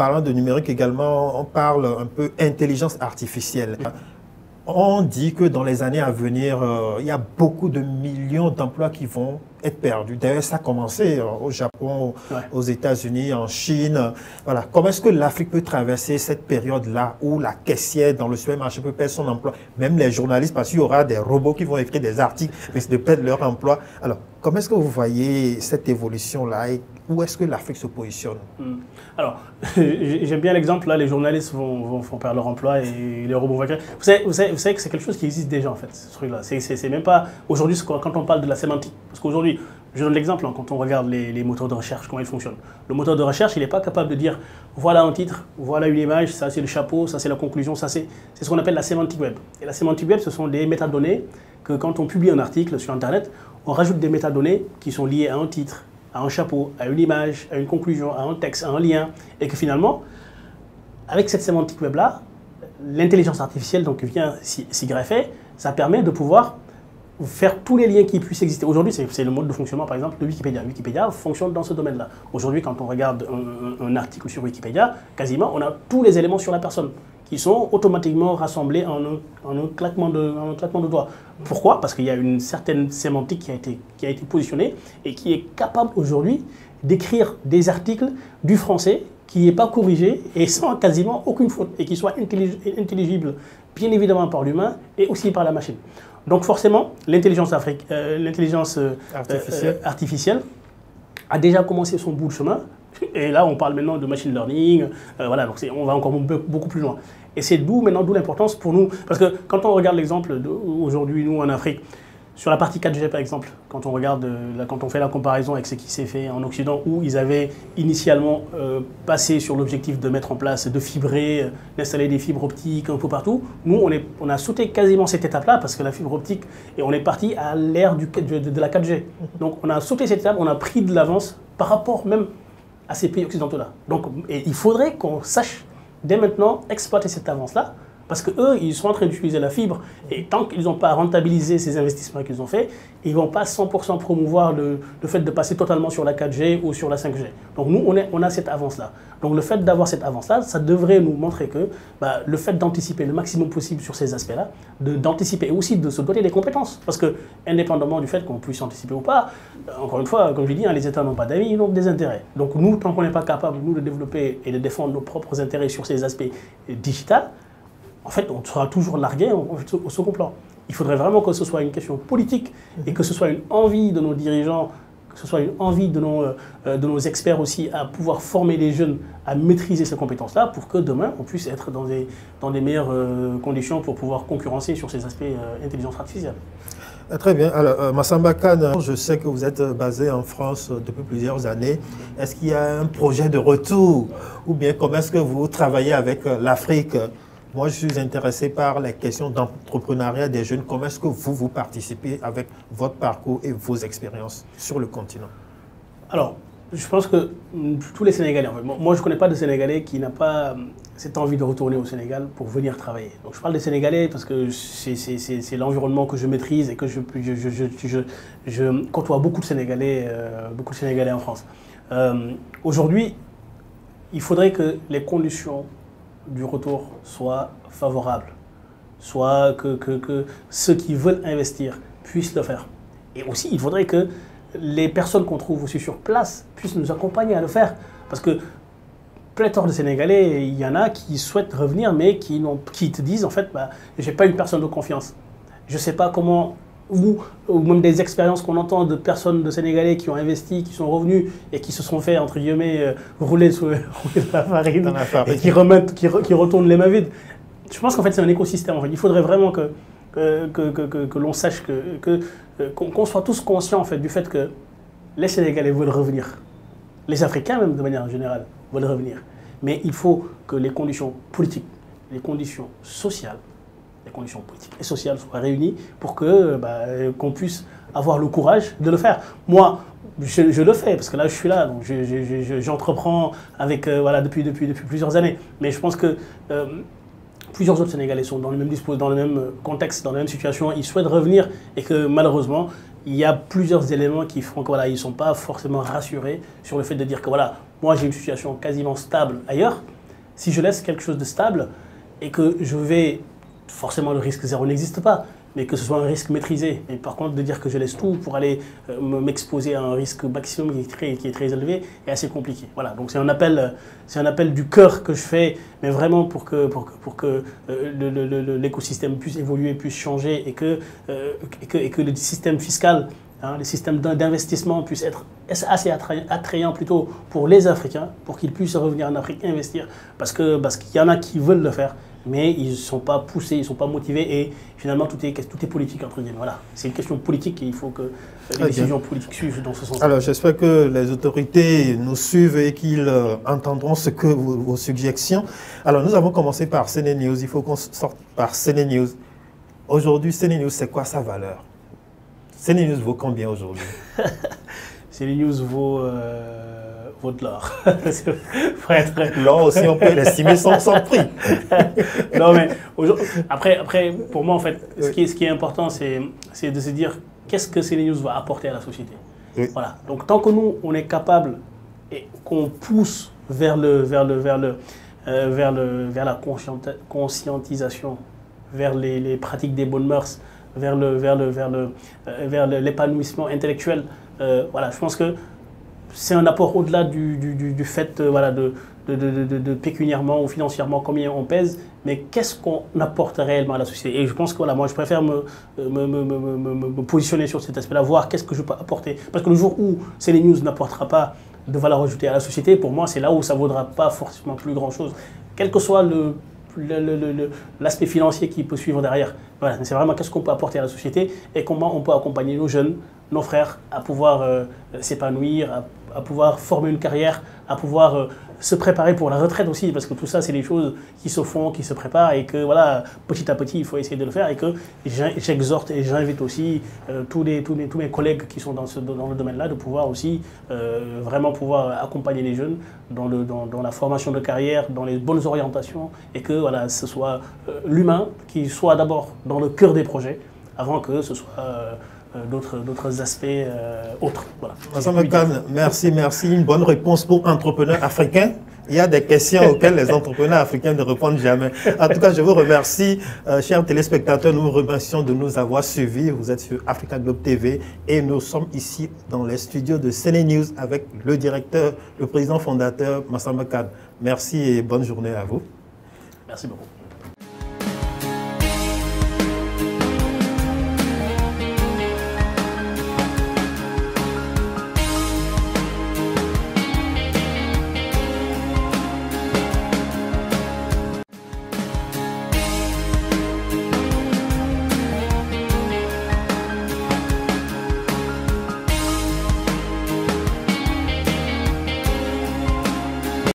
parlant de numérique également, on parle un peu intelligence artificielle. On dit que dans les années à venir, il y a beaucoup de millions d'emplois qui vont être perdus. D'ailleurs, ça a commencé au Japon, aux États-Unis, en Chine. Voilà. Comment est-ce que l'Afrique peut traverser cette période-là où la caissière dans le supermarché peut perdre son emploi, même les journalistes, parce qu'il y aura des robots qui vont écrire des articles, mais de perdre leur emploi. Alors, comment est-ce que vous voyez cette évolution-là et où est-ce que l'Afrique se positionne? Alors, j'aime bien l'exemple, là, les journalistes vont perdre leur emploi et les robots vont créer. Vous savez que c'est quelque chose qui existe déjà, en fait, ce truc-là. C'est même pas... Aujourd'hui, quand on parle de la sémantique, parce qu'aujourd'hui, je donne l'exemple, hein, quand on regarde les moteurs de recherche, comment ils fonctionnent. Le moteur de recherche, il n'est pas capable de dire, voilà un titre, voilà une image, ça c'est le chapeau, ça c'est la conclusion, ça c'est ce qu'on appelle la sémantique web. Et la sémantique web, ce sont des métadonnées que quand on publie un article sur Internet, on rajoute des métadonnées qui sont liées à un titre, à un chapeau, à une image, à une conclusion, à un texte, à un lien, et que finalement, avec cette sémantique web-là, l'intelligence artificielle donc, vient s'y greffer, ça permet de pouvoir faire tous les liens qui puissent exister. Aujourd'hui, c'est le mode de fonctionnement, par exemple, de Wikipédia. Wikipédia fonctionne dans ce domaine-là. Aujourd'hui, quand on regarde un article sur Wikipédia, quasiment, on a tous les éléments sur la personne qui sont automatiquement rassemblés en un claquement de doigts. Pourquoi? Parce qu'il y a une certaine sémantique qui a été positionnée et qui est capable aujourd'hui d'écrire des articles du français qui n'est pas corrigé et sans quasiment aucune faute et qui soit intelligible bien évidemment par l'humain et aussi par la machine. Donc forcément, l'intelligence artificielle a déjà commencé son bout de chemin. Et là, on parle maintenant de machine learning. Voilà, donc on va encore beaucoup plus loin. Et c'est d'où l'importance pour nous. Parce que quand on regarde l'exemple aujourd'hui, nous en Afrique, sur la partie 4G par exemple, quand on fait la comparaison avec ce qui s'est fait en Occident, où ils avaient initialement passé sur l'objectif de mettre en place, de fibrer, d'installer des fibres optiques un peu partout, nous on a sauté quasiment cette étape-là parce que la fibre optique, et on est parti à l'ère de la 4G. Donc on a sauté cette étape, on a pris de l'avance par rapport même à ces pays occidentaux-là. Donc il faudrait qu'on sache dès maintenant exploiter cette avance-là, parce qu'eux, ils sont en train d'utiliser la fibre, et tant qu'ils n'ont pas rentabilisé ces investissements qu'ils ont faits, ils ne vont pas 100% promouvoir le fait de passer totalement sur la 4G ou sur la 5G. Donc nous, on a cette avance-là. Donc le fait d'avoir cette avance-là, ça devrait nous montrer que le fait d'anticiper le maximum possible sur ces aspects-là, d'anticiper et aussi de se doter des compétences. Parce que, indépendamment du fait qu'on puisse anticiper ou pas, encore une fois, comme je dis, les États n'ont pas d'amis, ils ont des intérêts. Donc nous, tant qu'on n'est pas capable, nous, de développer et de défendre nos propres intérêts sur ces aspects digitaux, en fait, on sera toujours largué au second plan. Il faudrait vraiment que ce soit une question politique et que ce soit une envie de nos dirigeants, que ce soit une envie de nos experts aussi à pouvoir former les jeunes à maîtriser ces compétences-là pour que demain, on puisse être dans des meilleures conditions pour pouvoir concurrencer sur ces aspects intelligence artificielle. Très bien. Alors, Massamba Kane, je sais que vous êtes basé en France depuis plusieurs années. Est-ce qu'il y a un projet de retour ou bien comment est-ce que vous travaillez avec l'Afrique? Moi, je suis intéressé par les questions d'entrepreneuriat des jeunes. Comment est-ce que vous participez avec votre parcours et vos expériences sur le continent? Alors, je pense que tous les Sénégalais, en fait, moi je ne connais pas de Sénégalais qui n'a pas cette envie de retourner au Sénégal pour venir travailler. Donc je parle des Sénégalais parce que c'est l'environnement que je maîtrise et que je côtoie beaucoup de Sénégalais en France. Aujourd'hui, il faudrait que les conditions du retour soient favorables, soit que ceux qui veulent investir puissent le faire. Et aussi, il faudrait que les personnes qu'on trouve aussi sur place puissent nous accompagner à le faire. Parce que pléthore de Sénégalais, il y en a qui souhaitent revenir, mais qui te disent, en fait, je n'ai pas une personne de confiance. Je ne sais pas comment, ou même des expériences qu'on entend de personnes de Sénégalais qui ont investi, qui sont revenus et qui se sont fait, entre guillemets, rouler dans la farine, et qui retournent les mains vides. Je pense qu'en fait, c'est un écosystème. En fait. Il faudrait vraiment que l'on sache, qu'on soit tous conscients en fait, du fait que les Sénégalais veulent revenir. Les Africains, même de manière générale, veulent revenir. Mais il faut que les conditions politiques, les conditions sociales, les conditions politiques et sociales soient réunies pour qu'on puisse avoir le courage de le faire. Moi, je le fais, parce que là, je suis là, donc j'entreprends avec, depuis plusieurs années. Mais je pense que plusieurs autres Sénégalais sont dans le même contexte, dans la même situation, ils souhaitent revenir et que malheureusement, il y a plusieurs éléments qui font qu'ils ne sont pas forcément rassurés sur le fait de dire que voilà, moi j'ai une situation quasiment stable ailleurs, si je laisse quelque chose de stable et que je vais, forcément le risque zéro n'existe pas, mais que ce soit un risque maîtrisé. Et par contre, de dire que je laisse tout pour aller m'exposer à un risque maximum qui est très élevé est assez compliqué. Voilà, donc c'est un appel du cœur que je fais, mais vraiment pour que l'écosystème puisse évoluer, puisse changer et que le système fiscal, les systèmes d'investissement puissent être assez attrayants plutôt pour les Africains, pour qu'ils puissent revenir en Afrique investir, parce qu'il y en a qui veulent le faire, mais ils ne sont pas poussés, ils ne sont pas motivés et finalement tout est politique entre guillemets. Voilà, c'est une question politique et il faut que les décisions politiques suivent dans ce sens. Alors j'espère que les autorités nous suivent et qu'ils entendront ce que vos suggestions. Alors nous avons commencé par CNews, il faut qu'on sorte par CNews. Aujourd'hui, CNews, c'est quoi sa valeur? CNews vaut combien aujourd'hui? CNews vaut de l'or. L'or aussi, on peut l'estimer sans prix. Non, mais après, pour moi, en fait, ce qui est important, c'est de se dire qu'est-ce que CNews va apporter à la société. Oui. Voilà. Donc, tant que nous, on est capable et qu'on pousse vers la conscientisation, vers les pratiques des bonnes mœurs, vers l'épanouissement intellectuel. Voilà, je pense que c'est un apport au-delà du fait voilà, de pécuniairement ou financièrement combien on pèse, mais qu'est-ce qu'on apporte réellement à la société. Et je pense que voilà, moi je préfère me positionner sur cet aspect-là, voir qu'est-ce que je peux apporter. Parce que le jour où CNews n'apportera pas de valeur ajoutée à la société, pour moi c'est là où ça ne vaudra pas forcément plus grand-chose, quel que soit l'aspect financier qui peut suivre derrière. Voilà, c'est vraiment qu'est-ce qu'on peut apporter à la société et comment on peut accompagner nos jeunes, nos frères à pouvoir s'épanouir, à pouvoir former une carrière, à pouvoir se préparer pour la retraite aussi, parce que tout ça, c'est des choses qui se font, qui se préparent et que voilà, petit à petit, il faut essayer de le faire et que j'exhorte et j'invite aussi tous mes collègues qui sont dans le domaine-là de pouvoir aussi vraiment pouvoir accompagner les jeunes dans la formation de carrière, dans les bonnes orientations et que voilà, ce soit l'humain qui soit d'abord dans le cœur des projets avant que ce soit d'autres aspects autres. Voilà. Massamba Kane, merci. Une bonne réponse pour entrepreneurs africains. Il y a des questions auxquelles les entrepreneurs africains ne répondent jamais. En tout cas, je vous remercie, chers téléspectateurs. Nous vous remercions de nous avoir suivis. Vous êtes sur Africa Globe TV et nous sommes ici dans les studios de CNews avec le directeur, le président fondateur Massamba Kane. Merci et bonne journée à vous. Merci beaucoup.